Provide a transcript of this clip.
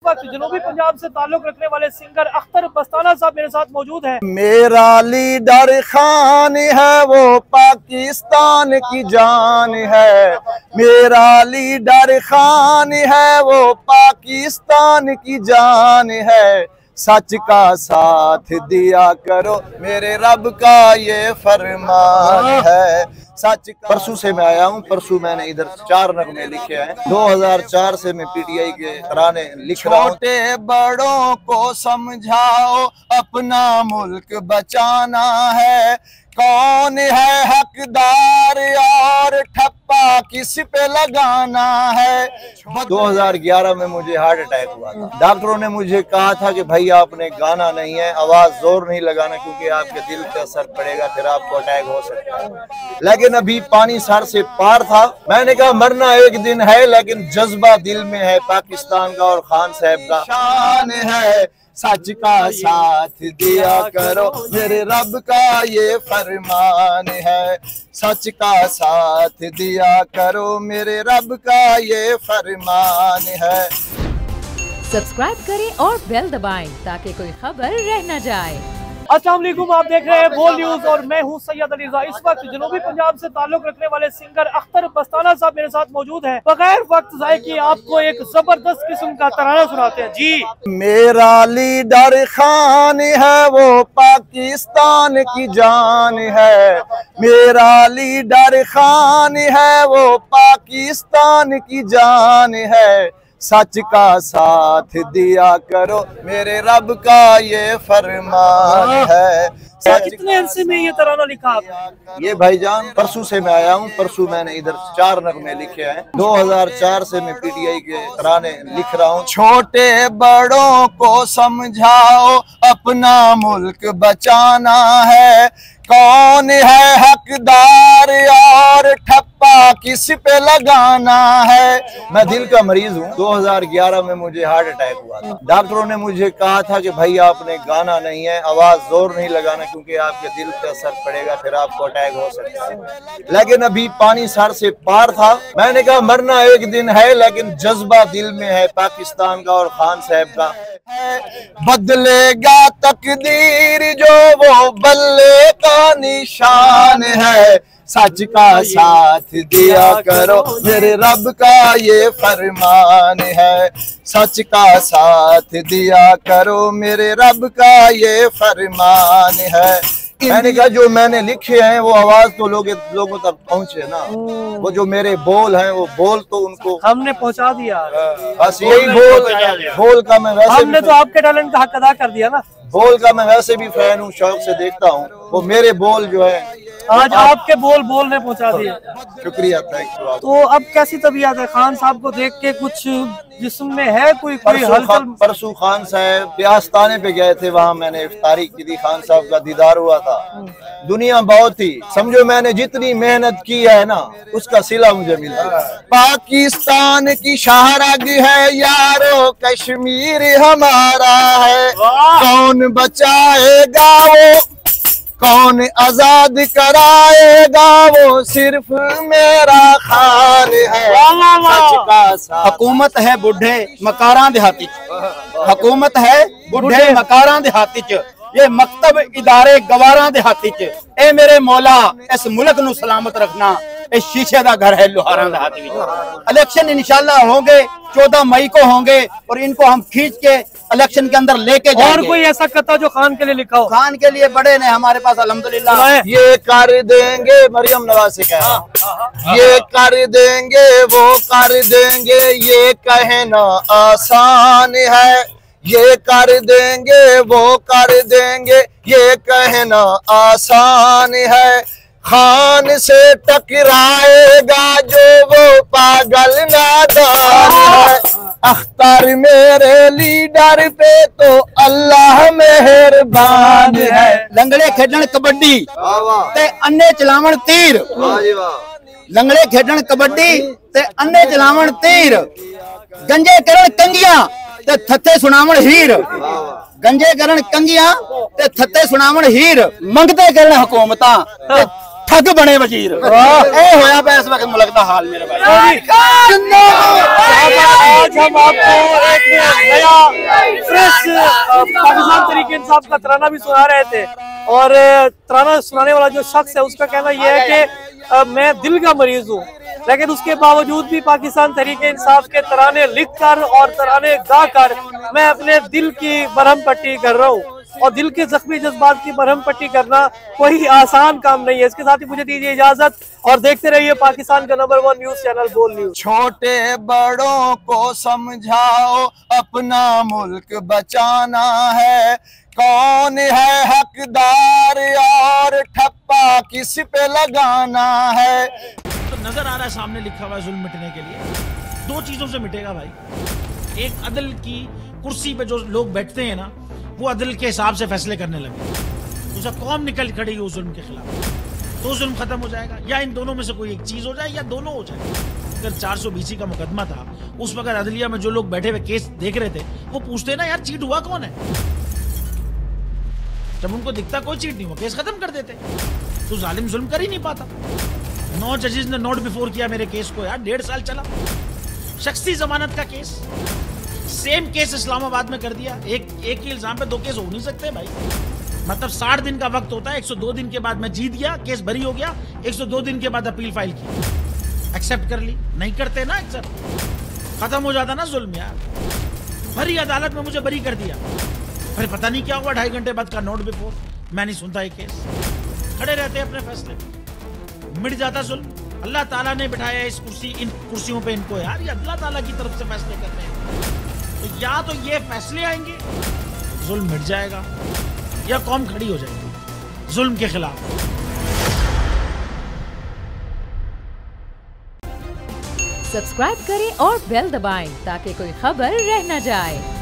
वक्त जनूबी पंजाब से ताल्लुक रखने वाले सिंगर अख्तर बस्ताना साहब मेरे साथ मौजूद हैं। मेरा लीडर खान है वो पाकिस्तान की जान है, मेरा लीडर खान है वो पाकिस्तान की जान है। सच का साथ दिया करो मेरे रब का ये फरमान है। सच परसों से मैं आया हूँ, परसों मैंने इधर 4 नगमे लिखे हैं। 2004 से मैं पीटीआई के तराने लिख रहा हूँ। छोटे बड़ों को समझाओ अपना मुल्क बचाना है, कौन है हकदार और ठप्पा किस पे लगाना है। 2011 में मुझे हार्ट अटैक हुआ था। डॉक्टरों ने मुझे कहा था कि भाई आपने गाना नहीं है, आवाज जोर नहीं लगाना क्योंकि आपके दिल पे असर पड़ेगा, फिर आपको अटैक हो सकता है। लेकिन अभी पानी सर से पार था। मैंने कहा मरना एक दिन है लेकिन जज्बा दिल में है पाकिस्तान का और खान साहब का शान है। सच का साथ दिया करो मेरे रब का ये फरमान है। सच का साथ दिया करो मेरे रब का ये फरमान है। सब्सक्राइब करें और बेल दबाएं ताकि कोई खबर रह न जाए। अस्सलाम वालेकुम, आप देख रहे हैं बोल न्यूज और मैं हूं सैयद अली रज़ा। इस वक्त जनूबी पंजाब से ताल्लुक रखने वाले सिंगर अख्तर बस्ताना साहब मेरे साथ मौजूद हैं। बगैर वक्त ज़ाय किए आपको एक जबरदस्त किस्म का तराना सुनाते हैं। जी, मेरा लीडर खान है वो पाकिस्तान की जान है, मेरा लीडर खान है वो पाकिस्तान की जान है। सच का साथ दिया करो मेरे रब का ये फरमान है। कितने अरसे में ये तराना लिखा आपने? ये भाईजान परसों से मैं आया हूँ, परसों मैंने इधर 4 नगमे लिखे हैं। 2004 से मैं पीटीआई के तराने लिख रहा हूँ। छोटे बड़ों को समझाओ अपना मुल्क बचाना है, कौन है हकदार और ठप्पा किस पे लगाना है। मैं दिल का मरीज हूँ। 2011 में मुझे हार्ट अटैक हुआ था। डॉक्टरों ने मुझे कहा था कि भाई आपने गाना नहीं है, आवाज जोर नहीं लगाना क्योंकि आपके दिल पे असर पड़ेगा, फिर आपको अटैक हो सकता है। लेकिन अभी पानी सर से पार था। मैंने कहा मरना एक दिन है लेकिन जज्बा दिल में है पाकिस्तान का और खान साहब का। बदलेगा तकदीर जो वो बल्ले का निशान है। सच का साथ दिया करो मेरे रब का ये फरमान है। सच का साथ दिया करो मेरे रब का ये फरमान है। मैंने कहा जो मैंने लिखे हैं वो आवाज तो लोगों तक पहुंचे ना। वो जो मेरे बोल हैं वो बोल तो उनको हमने पहुंचा दिया। बस यही बोल का मैं वैसे हमने तो आपके टैलेंट का हक अदा कर दिया ना। बोल का मैं वैसे भी फैन हूँ, शौक से देखता हूँ। वो मेरे बोल जो है आज आपके बोल ने पहुंचा दिए। शुक्रिया, थैंक यू। तो अब कैसी तबीयत है? खान साहब को देख के कुछ जिस्म में है कोई हलचल? परसों खान साहब प्यास्ताने पे गए थे, वहाँ मैंने इफ्तारी की थी, खान साहब का दीदार हुआ था। दुनिया बहुत थी, समझो मैंने जितनी मेहनत की है ना उसका सिला मुझे मिला। पाकिस्तान की शाहरग है यारो कश्मीर हमारा है, कौन बचाएगा वो कौन आजाद कराएगा वो सिर्फ मेरा खान है। हुकूमत है बुढ़े मकारां देहाती च, हुकूमत है बुढ़े मकारां देहाती च, ये मकतब इदारे गवारां देहाती च। ए मेरे मौला इस मुल्क नू सलामत रखना, इस शीशे का घर है लोहारां देहाती विच। इलेक्शन इंशाल्लाह होंगे, 14 मई को होंगे और इनको हम खींच के इलेक्शन के अंदर लेके जाएंगे। और कोई ऐसा कथा जो खान के लिए लिखा हो? खान के लिए बड़े ने हमारे पास अल्हम्दुलिल्लाह। ये कर देंगे, मरियम नवाज से कहा ये कर देंगे वो कर देंगे, ये कहना आसान है। ये कर देंगे वो कर देंगे, ये कहना आसान है। खान से टकराएगा जो वो पागल नादान है। अख्तर मेरे लीडर पे तो अल्लाह मेहरबान है। लंगड़े खेडन कबड्डी ते अन्ने चलावण तीर, लंगड़े खेडन कबड्डी ते अन्ने चलावण तीर, गंजे करन कंगियां ते थत्थे सुनावण हीर, गंजे करन कंगियां ते थत्थे सुनावण हीर, मंगते करन हुकूमतां ते ठग बने वजीर। ए होया पे इस वक्त मुल्क दा हाल मेरे भाई। आज हम आपको एक नया इंसाफ का तराना भी सुना रहे थे, और तराना सुनाने वाला जो शख्स है उसका कहना यह है कि मैं दिल का मरीज हूँ, लेकिन उसके बावजूद भी पाकिस्तान तहरीके इंसाफ के तराने लिखकर और तराने गाकर मैं अपने दिल की मरहम पट्टी कर रहा हूँ, और दिल के जख्मी जज्बात की मरहम पट्टी करना कोई आसान काम नहीं है। इसके साथ ही मुझे दीजिए इजाजत और देखते रहिए पाकिस्तान का नंबर 1 न्यूज चैनल बोल न्यूज। छोटे बड़ों को समझाओ अपना मुल्क बचाना है, कौन है हकदार और ठप्पा किस पे लगाना है। तो नजर आ रहा है सामने लिखा हुआ है जुल्म मिटने के लिए 2 चीजों से मिटेगा भाई। एक, अदल की कुर्सी पे जो लोग बैठते हैं ना, वो अदल के हिसाब से फैसले करने लगे, दूसरा कौम निकल खड़ी उस जुल्म के खिलाफ, तो जुल्म खत्म हो जाएगा। या इन दोनों में से कोई एक चीज हो जाए या दोनों हो जाए। अगर 420 का मुकदमा था, उस वक्त अदलिया में जो लोग बैठे हुए केस देख रहे थे वो पूछते ना यार चीट हुआ कौन है, जब उनको दिखता कोई चीट नहीं हुआ केस खत्म कर देते, तो जालिम जुल्म कर ही नहीं पाता। 9 जजेस ने नोट बिफोर किया मेरे केस को यार, 1.5 साल चला। शख्सी जमानत का केस, सेम केस इस्लामाबाद में कर दिया। एक ही इल्जाम पे 2 केस हो नहीं सकते भाई। मतलब 60 दिन का वक्त होता है, 102 दिन के बाद मैं जीत गया, केस बरी हो गया, 102 दिन के बाद अपील फाइल की, एक्सेप्ट कर ली। नहीं करते ना एक्सेप्ट, खत्म हो जाता ना जुल्म यार। भरी अदालत में मुझे बरी कर दिया, फिर पता नहीं क्या हुआ 2.5 घंटे बाद का नोट बिफोर, मैं नहीं सुनता ये केस। खड़े रहते अपने फैसले, मिट जाता जुल्म। अल्लाह ताला ने बिठाया इस कुर्सी, इन कुर्सियों पे इनको यार, ये अल्लाह ताला की तरफ से फैसले करते हैं। तो या तो ये फैसले आएंगे, जुल्म मिट जाएगा, या कौम खड़ी हो जाएगी जुल्म के खिलाफ। सब्सक्राइब करें और बेल दबाएं ताकि कोई खबर रह न जाए।